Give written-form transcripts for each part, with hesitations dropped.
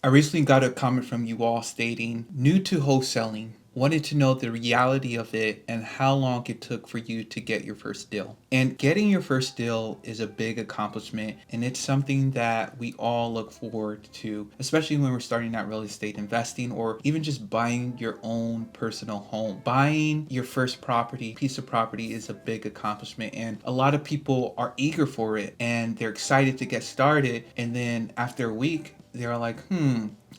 I recently got a comment from you all stating, new to wholesaling, wanted to know the reality of it and how long it took for you to get your first deal. And getting your first deal is a big accomplishment, and it's something that we all look forward to, especially when we're starting out real estate investing or even just buying your own personal home. Buying your first piece of property is a big accomplishment, and a lot of people are eager for it and they're excited to get started. And then after a week, they're like,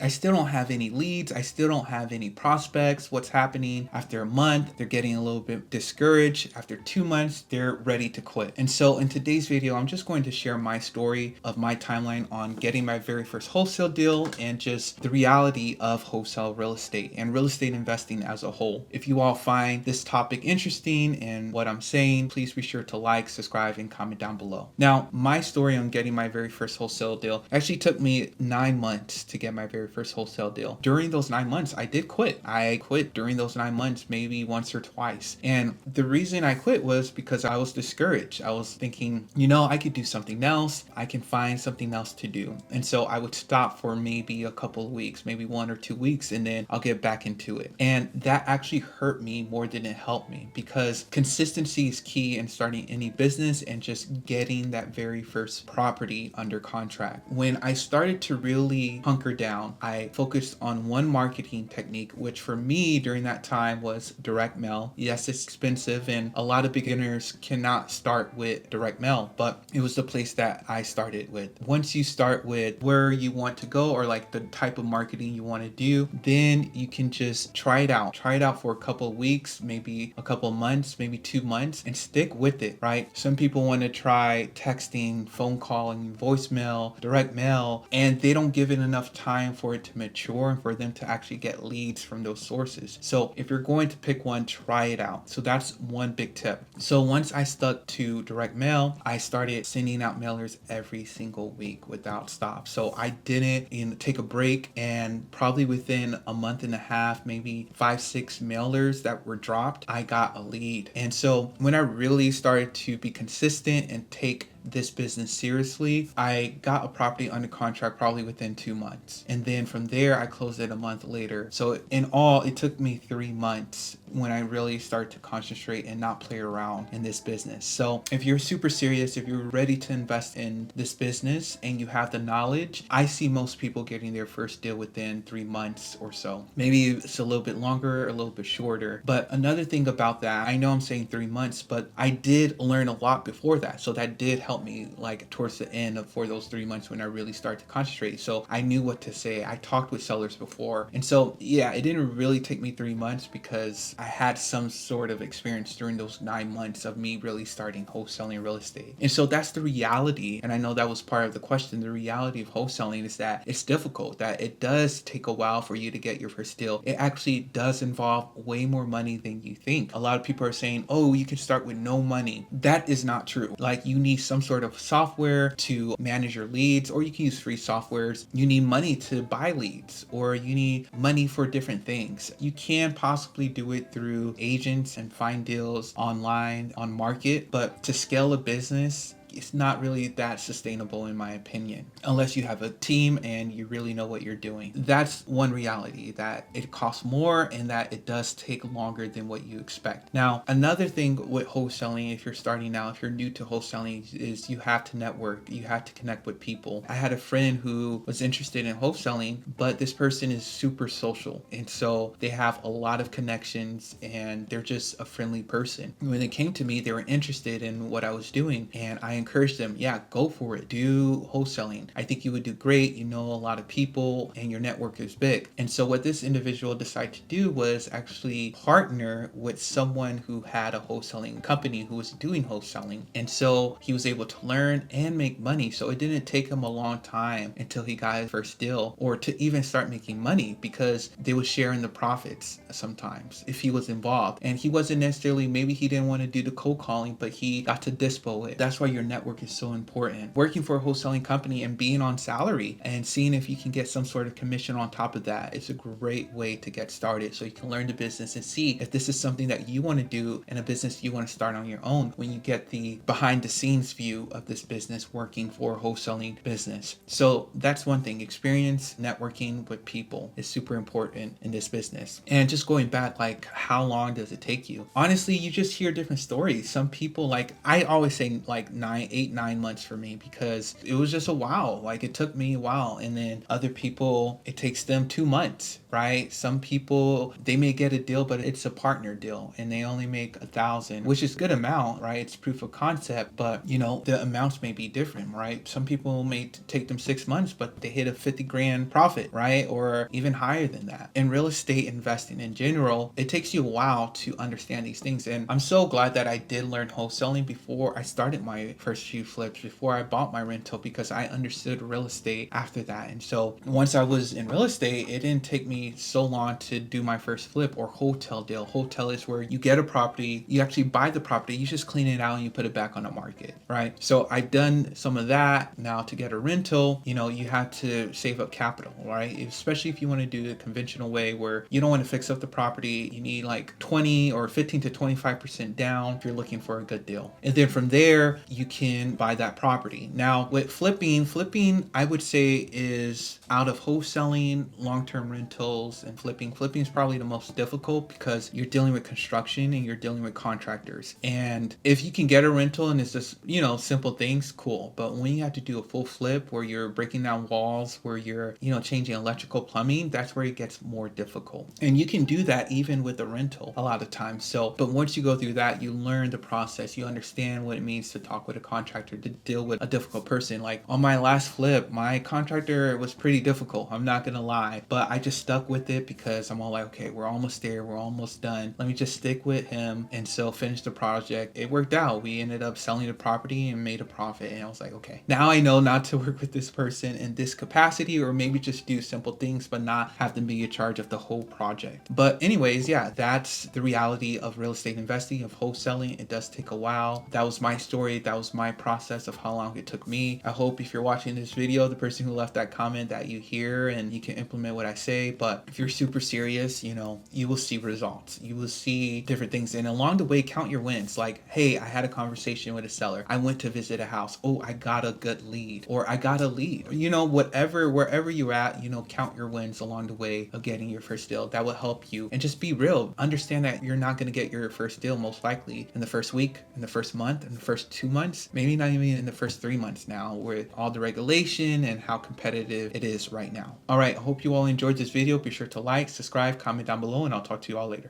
I still don't have any leads. I still don't have any prospects. What's happening? After a month, they're getting a little bit discouraged. After 2 months, they're ready to quit. And so in today's video, I'm just going to share my story of my timeline on getting my very first wholesale deal and just the reality of wholesale real estate and real estate investing as a whole. If you all find this topic interesting and what I'm saying, please be sure to like, subscribe, and comment down below. Now, my story on getting my very first wholesale deal actually took me 9 months to get my very first wholesale deal. During those 9 months, I did quit. I quit during those 9 months, maybe once or twice. And the reason I quit was because I was discouraged. I was thinking, I could do something else. I can find something else to do. And so I would stop for maybe a couple of weeks, maybe 1 or 2 weeks, and then I'll get back into it. And that actually hurt me more than it helped me, because consistency is key in starting any business and just getting that very first property under contract. When I started to really hunker down, I focused on one marketing technique, which for me during that time was direct mail. Yes, it's expensive and a lot of beginners cannot start with direct mail, but it was the place that I started with. Once you start with where you want to go or like the type of marketing you want to do, then you can just try it out. Try it out for a couple of weeks, maybe a couple of months, maybe 2 months, and stick with it, right? Some people want to try texting, phone calling, voicemail, direct mail, and they don't give it enough time for it to mature and for them to actually get leads from those sources. So if you're going to pick one, try it out. So that's one big tip. So once I stuck to direct mail, I started sending out mailers every single week without stop. So I didn't take a break, and probably within a month and a half, maybe 5-6 mailers that were dropped, I got a lead. And so when I really started to be consistent and take this business seriously, I got a property under contract probably within 2 months. And then from there, I closed it a month later. So in all, it took me 3 months when I really started to concentrate and not play around in this business. So if you're super serious, if you're ready to invest in this business and you have the knowledge, I see most people getting their first deal within 3 months or so. Maybe it's a little bit longer, a little bit shorter. But another thing about that, I know I'm saying 3 months, but I did learn a lot before that. So that did help me like towards the end of for those 3 months when I really started to concentrate. So I knew what to say. I talked with sellers before. And so, yeah, it didn't really take me 3 months because I had some sort of experience during those 9 months of me really starting wholesaling real estate. And so that's the reality. And I know that was part of the question. The reality of wholesaling is that it's difficult, that it does take a while for you to get your first deal. It actually does involve way more money than you think. A lot of people are saying, oh, you can start with no money. That is not true. Like, you need some sort of software to manage your leads, or you can use free softwares. You need money to buy leads, or you need money for different things. You can possibly do it through agents and find deals online on market, but to scale a business, it's not really that sustainable in my opinion, unless you have a team and you really know what you're doing. That's one reality, that it costs more and that it does take longer than what you expect. Now, another thing with wholesaling, if you're starting out, if you're new to wholesaling, is you have to network. You have to connect with people. I had a friend who was interested in wholesaling, but this person is super social. And so they have a lot of connections and they're just a friendly person. When they came to me, they were interested in what I was doing, and I encourage them, yeah, go for it. Do wholesaling. I think you would do great. You know a lot of people and your network is big. And so what this individual decided to do was actually partner with someone who had a wholesaling company who was doing wholesaling. And so he was able to learn and make money. So it didn't take him a long time until he got his first deal, or to even start making money, because they would share in the profits sometimes if he was involved. And he wasn't necessarily, maybe he didn't want to do the cold calling, but he got to dispo it. That's why your network is so important. Working for a wholesaling company and being on salary and seeing if you can get some sort of commission on top of that is a great way to get started, so you can learn the business and see if this is something that you want to do in a business you want to start on your own, when you get the behind the scenes view of this business working for a wholesaling business. So that's one thing. Experience networking with people is super important in this business. And just going back, like, how long does it take you? Honestly, you just hear different stories. Some people, like, I always say like 9 months for me, because it was just a while. Like, it took me a while. And then other people, it takes them 2 months, right? Some people, they may get a deal, but it's a partner deal and they only make 1,000, which is a good amount, right? It's proof of concept, but you know, the amounts may be different, right? Some people may take them 6 months, but they hit a 50 grand profit, right? Or even higher than that. In real estate investing in general, it takes you a while to understand these things. And I'm so glad that I did learn wholesaling before I started my first few flips, before I bought my rental, because I understood real estate after that. And so once I was in real estate, it didn't take me so long to do my first flip or hotel deal. Hotel is where you get a property, you actually buy the property, you just clean it out and you put it back on the market, right? So I've done some of that. Now to get a rental, you know, you have to save up capital, right? Especially if you want to do the conventional way where you don't want to fix up the property, you need like 20 or 15 to 25% down if you're looking for a good deal. And then from there, you can buy that property. Now with flipping, I would say is out of wholesaling, long-term rentals, and flipping is probably the most difficult, because you're dealing with construction and you're dealing with contractors. And if you can get a rental and it's just, you know, simple things, cool. But when you have to do a full flip where you're breaking down walls, where you're, you know, changing electrical plumbing, that's where it gets more difficult. And you can do that even with a rental a lot of times. So, but once you go through that, you learn the process, you understand what it means to talk with a contractor, to deal with a difficult person. Like on my last flip, my contractor was pretty difficult, I'm not gonna lie, but I just stuck with it because I'm all like, okay, we're almost there, we're almost done, let me just stick with him. And so finish the project. It worked out. We ended up selling the property and made a profit, and I was like, okay, now I know not to work with this person in this capacity, or maybe just do simple things but not have them be in charge of the whole project. But anyways, yeah, that's the reality of real estate investing, of wholesaling. It does take a while. That was my story, that was my process of how long it took me. I hope if you're watching this video, the person who left that comment, that you hear and you can implement what I say. But if you're super serious, you know, you will see results, you will see different things. And along the way, count your wins. Like, hey, I had a conversation with a seller, I went to visit a house, oh, I got a good lead, or I got a lead, you know, whatever, wherever you're at, you know, count your wins along the way of getting your first deal. That will help you. And just be real, understand that you're not going to get your first deal most likely in the first week, in the first month, in the first 2 months, maybe not even in the first 3 months now, with all the regulation and how competitive it is right now. All right, I hope you all enjoyed this video. Be sure to like, subscribe, comment down below, and I'll talk to you all later.